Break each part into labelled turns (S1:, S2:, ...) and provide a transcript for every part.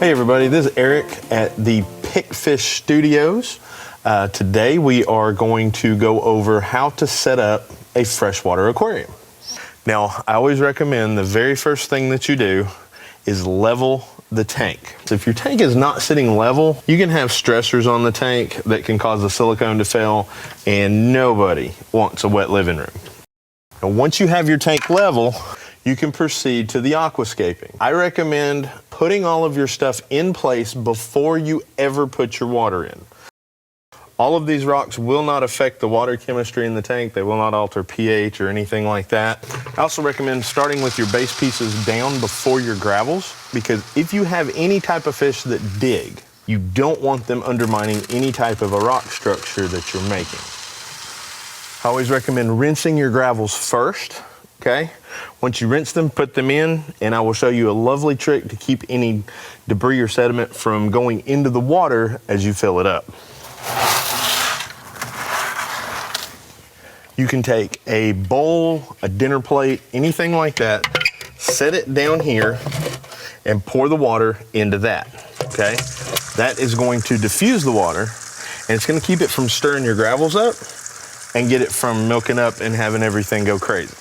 S1: Hey everybody, this is Eric at the Pick.Fish Studios. Today we are going to go over how to set up a freshwater aquarium. Now, I always recommend the very first thing that you do is level the tank. So if your tank is not sitting level, you can have stressors on the tank that can cause the silicone to fail, and nobody wants a wet living room. Now, once you have your tank level, you can proceed to the aquascaping. I recommend putting all of your stuff in place before you ever put your water in. All of these rocks will not affect the water chemistry in the tank. They will not alter pH or anything like that. I also recommend starting with your base pieces down before your gravels, because if you have any type of fish that dig, you don't want them undermining any type of a rock structure that you're making. I always recommend rinsing your gravels first. Okay, once you rinse them, put them in, and I will show you a lovely trick to keep any debris or sediment from going into the water as you fill it up. You can take a bowl, a dinner plate, anything like that, set it down here, and pour the water into that, okay? That is going to diffuse the water, and it's gonna keep it from stirring your gravels up and get it from milking up and having everything go crazy.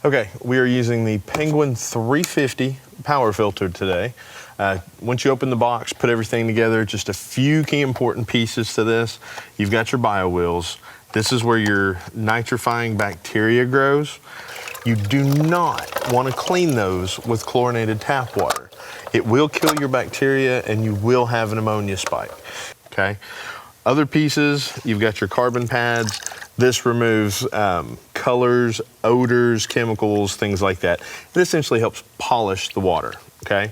S1: Okay, we are using the Penguin 350 power filter today. Once you open the box, put everything together, just a few key important pieces to this. You've got your bio wheels. This is where your nitrifying bacteria grows. You do not want to clean those with chlorinated tap water. It will kill your bacteria and you will have an ammonia spike, okay? Other pieces, you've got your carbon pads. This removes colors, odors, chemicals, things like that. It essentially helps polish the water, okay?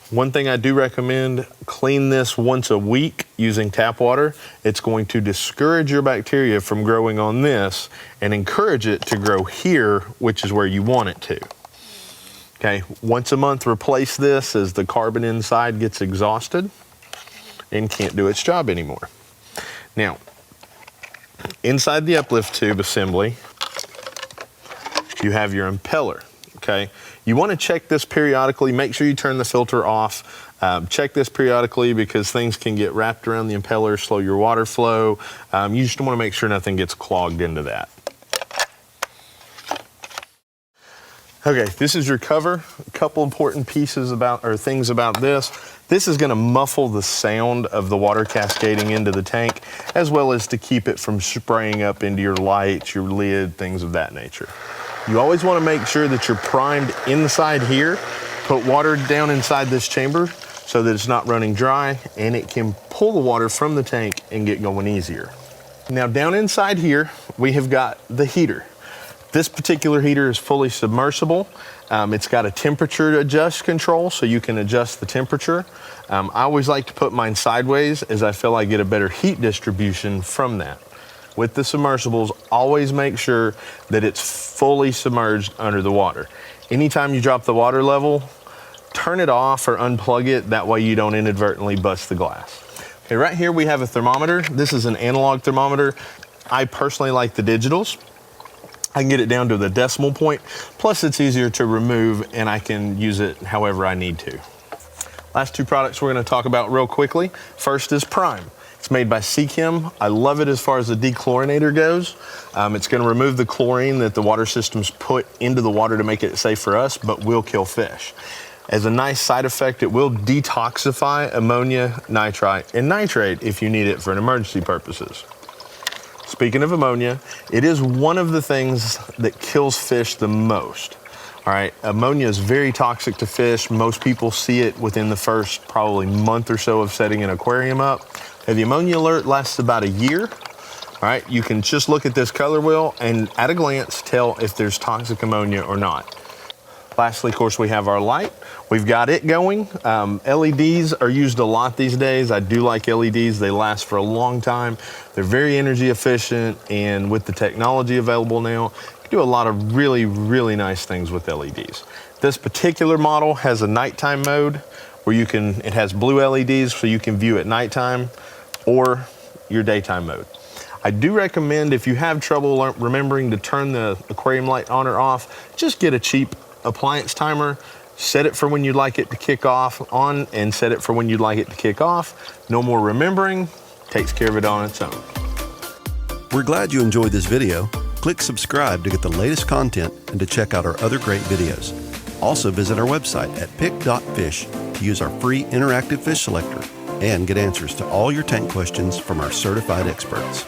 S1: One thing I do recommend, clean this once a week using tap water. It's going to discourage your bacteria from growing on this and encourage it to grow here, which is where you want it to. Okay, once a month replace this as the carbon inside gets exhausted and can't do its job anymore. Now, inside the uplift tube assembly, you have your impeller, okay? You want to check this periodically. Make sure you turn the filter off. Check this periodically because things can get wrapped around the impeller, slow your water flow. You just want to make sure nothing gets clogged into that. Okay, this is your cover. A couple important pieces things about this. This is going to muffle the sound of the water cascading into the tank, as well as to keep it from spraying up into your lights, your lid, things of that nature. You always want to make sure that you're primed inside here. Put water down inside this chamber so that it's not running dry and it can pull the water from the tank and get going easier. Now down inside here, we have got the heater. This particular heater is fully submersible. It's got a temperature adjust control, so you can adjust the temperature. I always like to put mine sideways as I feel I get a better heat distribution from that. With the submersibles, always make sure that it's fully submerged under the water. Anytime you drop the water level, turn it off or unplug it. That way you don't inadvertently bust the glass. Okay, right here we have a thermometer. This is an analog thermometer. I personally like the digitals. I can get it down to the decimal point, plus it's easier to remove and I can use it however I need to. Last two products we're going to talk about real quickly. First is Prime. It's made by Seachem. I love it as far as the dechlorinator goes. It's going to remove the chlorine that the water systems put into the water to make it safe for us, but will kill fish. As a nice side effect, it will detoxify ammonia, nitrite, and nitrate if you need it for an emergency purposes. Speaking of ammonia, it is one of the things that kills fish the most. All right, ammonia is very toxic to fish. Most people see it within the first probably month or so of setting an aquarium up. The ammonia alert lasts about a year. All right, you can just look at this color wheel and at a glance tell if there's toxic ammonia or not. Lastly, of course, we have our light. We've got it going. LEDs are used a lot these days. I do like LEDs. They last for a long time. They're very energy efficient, and with the technology available now, you can do a lot of really, really nice things with LEDs. This particular model has a nighttime mode where it has blue LEDs so you can view at nighttime, or your daytime mode. I do recommend, if you have trouble remembering to turn the aquarium light on or off, just get a cheap appliance timer. Set it for when you'd like it to kick off on, and set it for when you'd like it to kick off. No more remembering, takes care of it on its own.
S2: We're glad you enjoyed this video. Click subscribe to get the latest content and to check out our other great videos. Also visit our website at Pick.Fish to use our free interactive fish selector and get answers to all your tank questions from our certified experts.